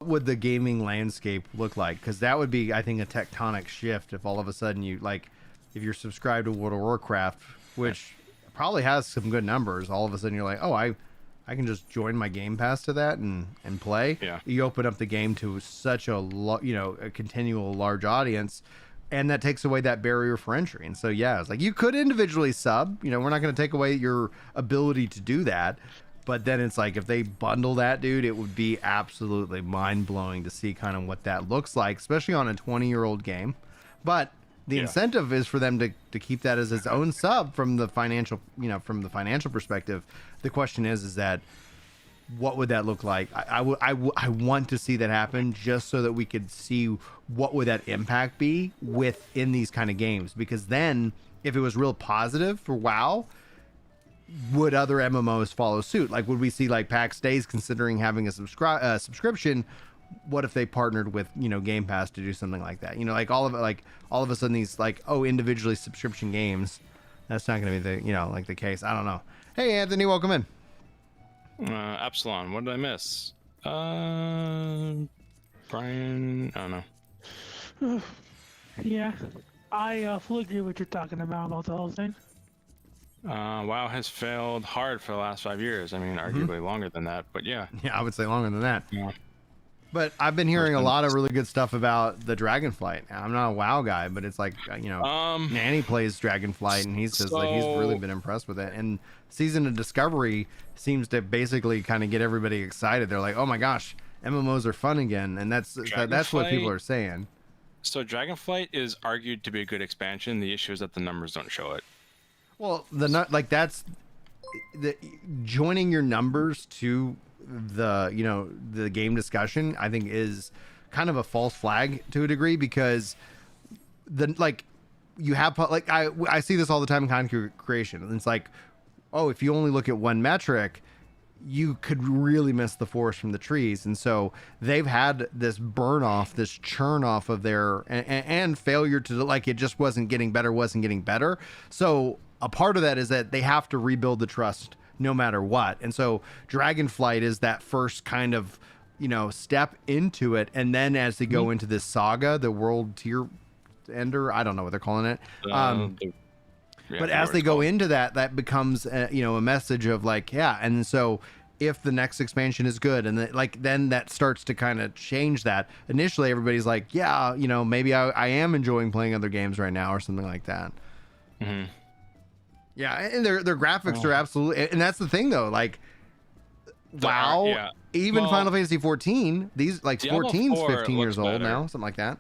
would the gaming landscape look like? Because that would be, I think, a tectonic shift if all of a sudden you like, if you're subscribed to World of Warcraft, which probably has some good numbers, all of a sudden you're like, oh, I can just join my Game Pass to that and play. Yeah. You open up the game to such a a continual large audience, and that takes away that barrier for entry. And so yeah, it's like you could individually sub. You know, we're not going to take away your ability to do that. But then it's like if they bundle that, dude, it would be absolutely mind-blowing to see kind of what that looks like, especially on a 20-year-old game. But the incentive is for them to keep that as its own sub from the financial, from the financial perspective. The question is that what would that look like? I want to see that happen just so that we could see what would that impact be within these kind of games. Because then if it was real positive for WoW, would other MMOs follow suit? Like, would we see like PAX Days considering having a subscription? What if they partnered with Game Pass to do something like that? Like all of a sudden these like individually subscription games. That's not going to be the the case. I don't know. Hey Anthony, welcome in. Epsilon, what did I miss? Brian, I don't know. Yeah, I fully agree with what you're talking about the whole thing. WoW has failed hard for the last 5 years. I mean, arguably longer than that, but yeah. Yeah, I would say longer than that. Yeah. But I've been hearing a lot of really good stuff about the Dragonflight. I'm not a WoW guy, but it's like, Nanny plays Dragonflight, and he says like he's really been impressed with it. And Season of Discovery seems to basically kind of get everybody excited. They're like, oh my gosh, MMOs are fun again, and that's what people are saying. So Dragonflight is argued to be a good expansion. The issue is that the numbers don't show it. Well, that's the joining your numbers to the game discussion, I think, is kind of a false flag to a degree, because you have I see this all the time in content creation, and it's like, oh, if you only look at one metric, you could really miss the forest from the trees. And so they've had this burn off, this churn off of their and failure to, like, it just wasn't getting better. So a part of that is that they have to rebuild the trust no matter what. And so Dragonflight is that first kind of, step into it. And then as they go into this saga, the world tier ender, I don't know what they're calling it. But as they go into that becomes a message of like, yeah. And so if the next expansion is good, and then that starts to kind of change that. Initially, everybody's like, yeah, maybe I am enjoying playing other games right now or something like that. Mm-hmm. Yeah, and their graphics are absolutely, and that's the thing though, like, WoW, even Final Fantasy 14, these like 14's 15 years old now, something like that.